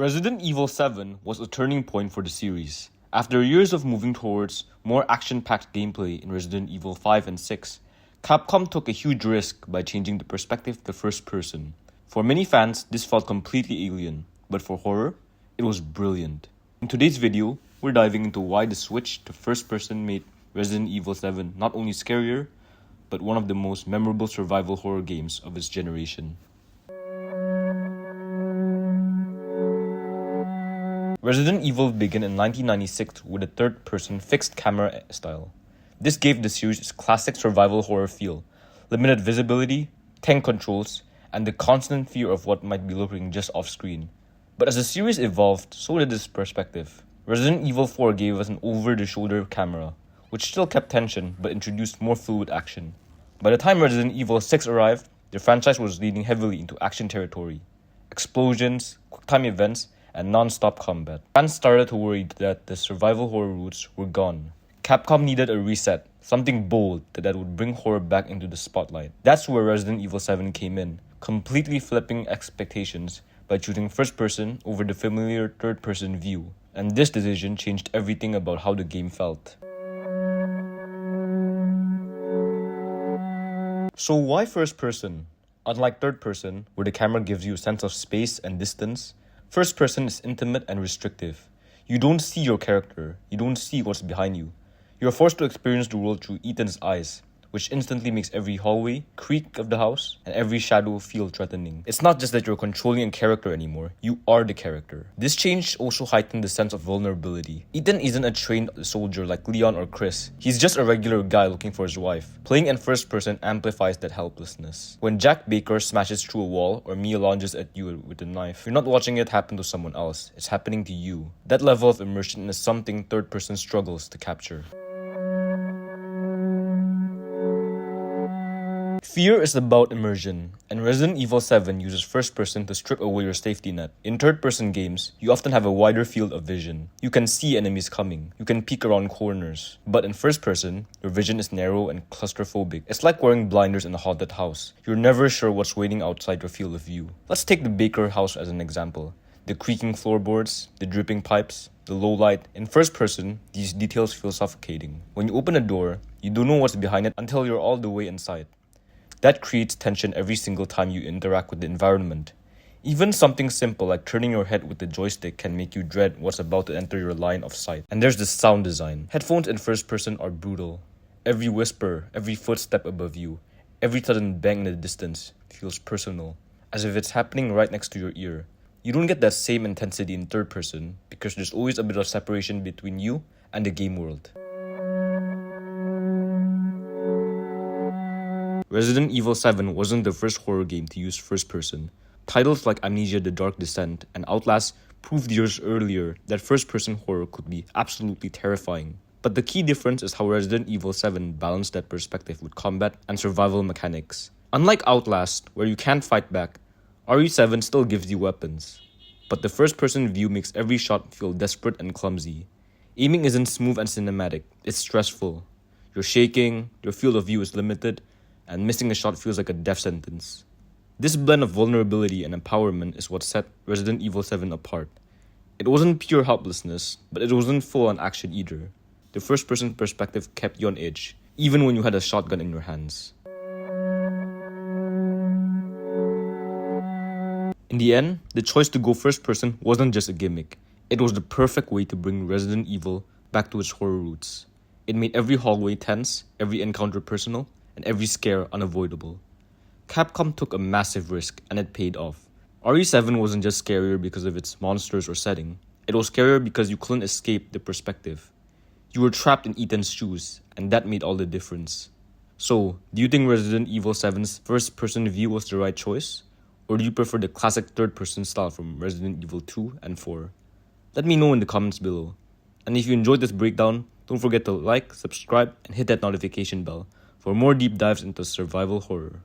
Resident Evil 7 was a turning point for the series. After years of moving towards more action-packed gameplay in Resident Evil 5 and 6, Capcom took a huge risk by changing the perspective to first person. For many fans, this felt completely alien, but for horror, it was brilliant. In today's video, we're diving into why the switch to first person made Resident Evil 7 not only scarier, but one of the most memorable survival horror games of its generation. Resident Evil began in 1996 with a third-person fixed camera style. This gave the series its classic survival horror feel, limited visibility, tank controls, and the constant fear of what might be lurking just off-screen. But as the series evolved, so did this perspective. Resident Evil 4 gave us an over-the-shoulder camera, which still kept tension but introduced more fluid action. By the time Resident Evil 6 arrived, the franchise was leaning heavily into action territory. Explosions, quick-time events, and non-stop combat. Fans started to worry that the survival horror roots were gone. Capcom needed a reset, something bold that would bring horror back into the spotlight. That's where Resident Evil 7 came in, completely flipping expectations by choosing first person over the familiar third person view. And this decision changed everything about how the game felt. So why first person? Unlike third person, where the camera gives you a sense of space and distance, first person is intimate and restrictive. You don't see your character, you don't see what's behind you. You're forced to experience the world through Ethan's eyes, which instantly makes every hallway, creak of the house, and every shadow feel threatening. It's not just that you're controlling a character anymore, you are the character. This change also heightened the sense of vulnerability. Ethan isn't a trained soldier like Leon or Chris. He's just a regular guy looking for his wife. Playing in first person amplifies that helplessness. When Jack Baker smashes through a wall or Mia lunges at you with a knife, you're not watching it happen to someone else, it's happening to you. That level of immersion is something third person struggles to capture. Fear is about immersion, and Resident Evil 7 uses first person to strip away your safety net. In third person games, you often have a wider field of vision. You can see enemies coming, you can peek around corners. But in first person, your vision is narrow and claustrophobic. It's like wearing blinders in a haunted house. You're never sure what's waiting outside your field of view. Let's take the Baker house as an example. The creaking floorboards, the dripping pipes, the low light. In first person, these details feel suffocating. When you open a door, you don't know what's behind it until you're all the way inside. That creates tension every single time you interact with the environment. Even something simple like turning your head with the joystick can make you dread what's about to enter your line of sight. And there's the sound design. Headphones in first person are brutal. Every whisper, every footstep above you, every sudden bang in the distance feels personal, as if it's happening right next to your ear. You don't get that same intensity in third person because there's always a bit of separation between you and the game world. Resident Evil 7 wasn't the first horror game to use first person. Titles like Amnesia: The Dark Descent and Outlast proved years earlier that first person horror could be absolutely terrifying. But the key difference is how Resident Evil 7 balanced that perspective with combat and survival mechanics. Unlike Outlast, where you can't fight back, RE7 still gives you weapons. But the first person view makes every shot feel desperate and clumsy. Aiming isn't smooth and cinematic, it's stressful. You're shaking, your field of view is limited, and missing a shot feels like a death sentence. This blend of vulnerability and empowerment is what set Resident Evil 7 apart. It wasn't pure helplessness, but it wasn't full-on action either. The first-person perspective kept you on edge, even when you had a shotgun in your hands. In the end, the choice to go first-person wasn't just a gimmick. It was the perfect way to bring Resident Evil back to its horror roots. It made every hallway tense, every encounter personal, and every scare unavoidable. Capcom took a massive risk, and it paid off. RE7 wasn't just scarier because of its monsters or setting. It was scarier because you couldn't escape the perspective. You were trapped in Ethan's shoes, and that made all the difference. So, do you think Resident Evil 7's first-person view was the right choice? Or do you prefer the classic third-person style from Resident Evil 2 and 4? Let me know in the comments below. And if you enjoyed this breakdown, don't forget to like, subscribe, and hit that notification bell for more deep dives into survival horror.